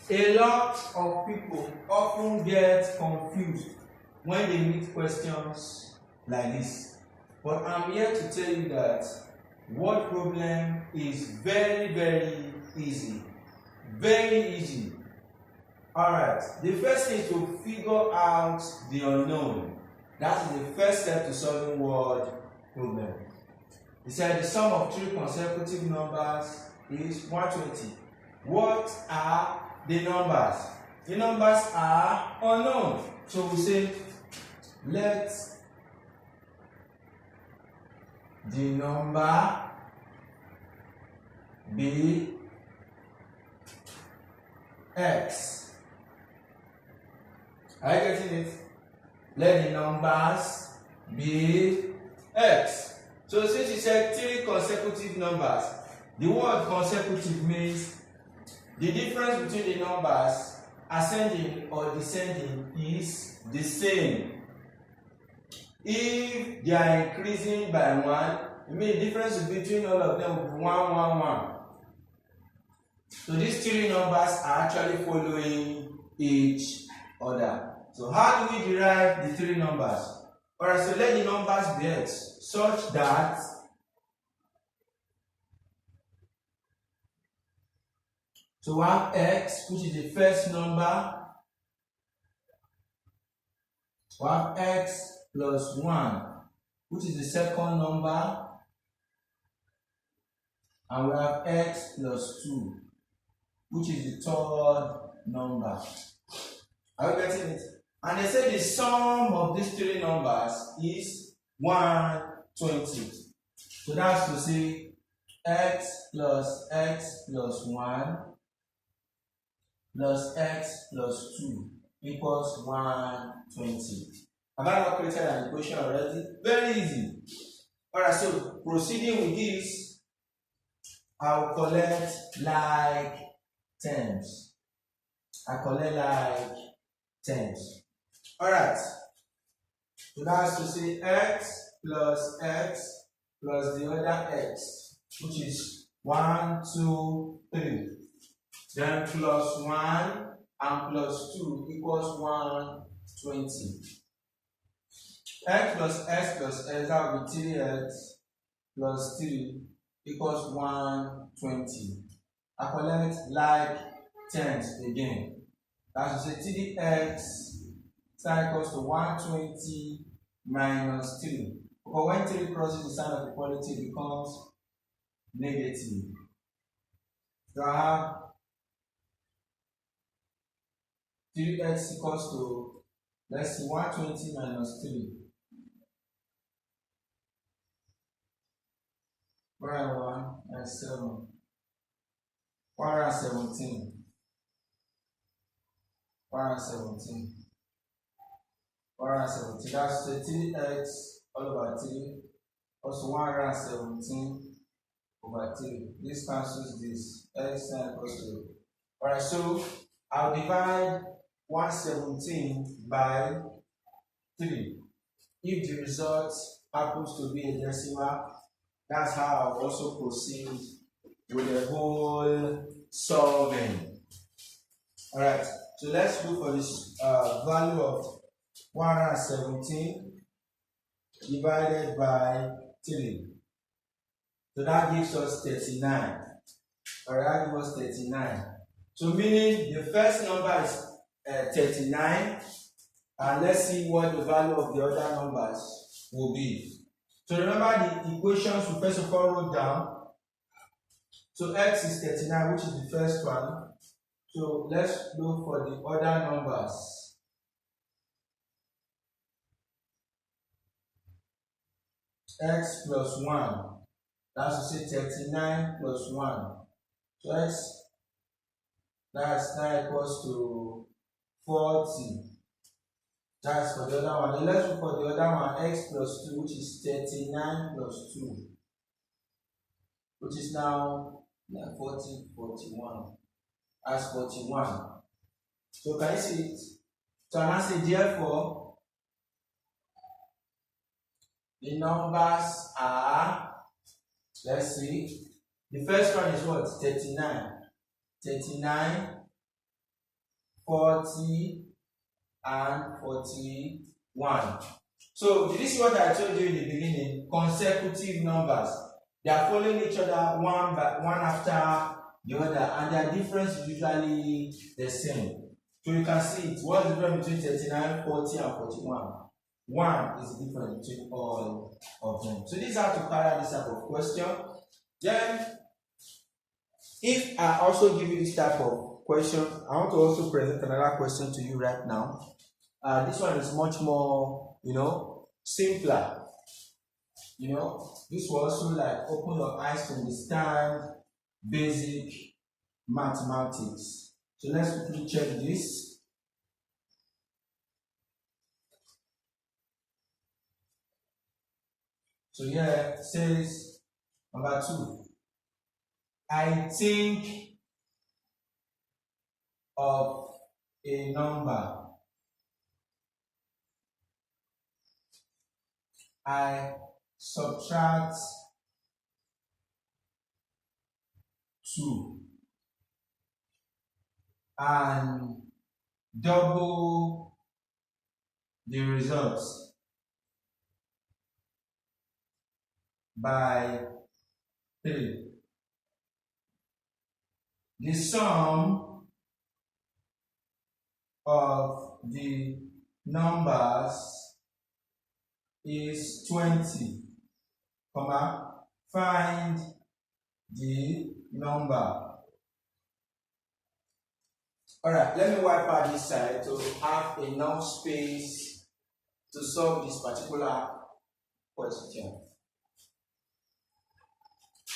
A lot of people often get confused when they meet questions like this. But I'm here to tell you that word problem is very, very easy. Very easy. Alright, the first thing is to figure out the unknown. That is the first step to solving word problem. He said the sum of three consecutive numbers is 120. What are the numbers? The numbers are unknown. So we say, let the number be x. Are you getting it? Let the numbers be x. So since you said three consecutive numbers, the word consecutive means the difference between the numbers ascending or descending is the same. If they are increasing by 1, it means the difference between all of them will be 1, 1, 1. So these three numbers are actually following each other. So how do we derive the three numbers? Alright, so let the numbers be x such that we have x, which is the first number. We have x plus 1, which is the second number. And we have x plus 2, which is the third number. Are you getting it? And they say the sum of these three numbers is 120. So that's to say x plus 1 plus x plus 2 equals 120. Have I not created an equation already? Very easy. Alright, so proceeding with this, I'll collect like terms. I collect like terms. Alright. So that's to say x plus the other x, which is 1, 2, 3. Then plus 1 and plus 2 equals 120. X plus x, that will be 3x plus 3 equals 120. I collect like terms again. That's to say 3x equals to 120 minus 3. But when 3 crosses the sign of equality, it becomes negative. So I have 3x equals to, let's see, 120 minus 3. 1 and 7. 117. 117. 117. That's 3x all over 3. Also 117 over 3. This cancels this. X equals to. Alright, so I'll divide 117 by 3. If the result happens to be a decimal, that's how I'll also proceed with the whole solving. Alright, so let's look for this value of 117 divided by 3. So that gives us 39. Alright, that gives us 39. So meaning the first number is 39, and let's see what the value of the other numbers will be. So remember the equations we first of all wrote down. So x is 39, which is the first one. So let's look for the other numbers. X plus 1. That's to say 39 plus 1. So x, that's now equals to 40. That's for the other one. Then let's look for the other one, x plus 2, which is 39 plus 2. Which is now 40, 41. That's 41. So can you see it? So I say therefore, the numbers are, let's see, the first one is what? 39. 39 40, and 41. So, did you see what I told you in the beginning? Consecutive numbers. They are following each other one after the other, and their difference is usually the same. So you can see it. What's the difference between 39, 40, and 41? 1 is the difference between all of them. So this is how to carry this type of question. Then, if I also give you this type of question, I want to also present another question to you right now. This one is much more, simpler. This will also like open your eyes to understand basic mathematics. So let's quickly check this. So here it says number 2. I think of a number. I subtract 2 and double the results by 3. The sum of the numbers is 20, find the number. Alright, let me wipe out this side to have enough space to solve this particular question.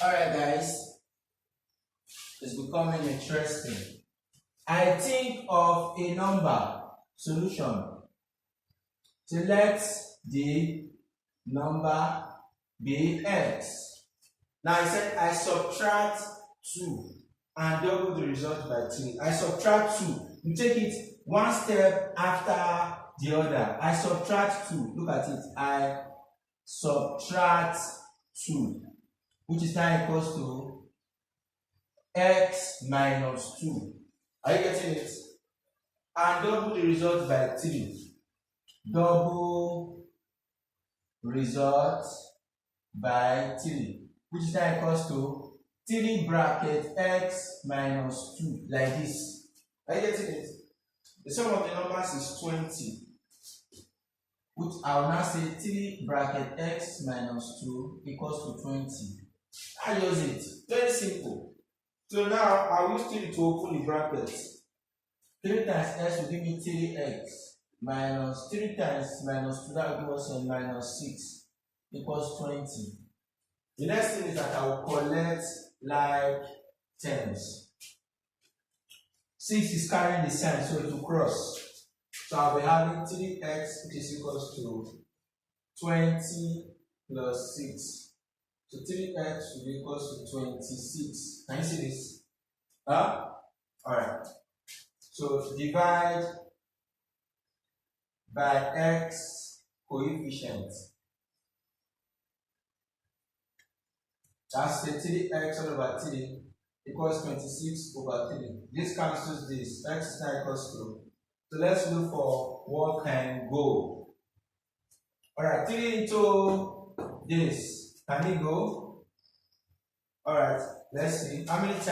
Alright guys, it's becoming interesting. I think of a number. Solution. Select the number be x. Now I said I subtract 2 and double the result by 3. I subtract 2. You take it one step after the other. I subtract 2. Look at it. I subtract 2, which is now equals to x minus 2. Are you getting it? And double the result by 3. Double result by 3, which is now equals to 3 bracket x minus 2, like this. Are you getting it? The sum of the numbers is 20, which I will now say 3 bracket x minus 2 equals to 20. I use it. Very simple. So now I will use 3 to open the bracket. 3 times x will give me 3x minus 3 times minus 2, that will give us a minus 6 equals 20. The next thing is that I will collect like terms. 6 is carrying the sign, so it will cross. So I'll be having 3x, which is equals to 20 plus 6. So 3x will be equals to 26. Can you see this? Alright. So divide by x coefficient. That's the 3x all over 3 equals 26 over 3. This cancels this. X is now equals to. So let's look for what can go. Alright, 3 into this. Can it go? Alright, let's see. How many times?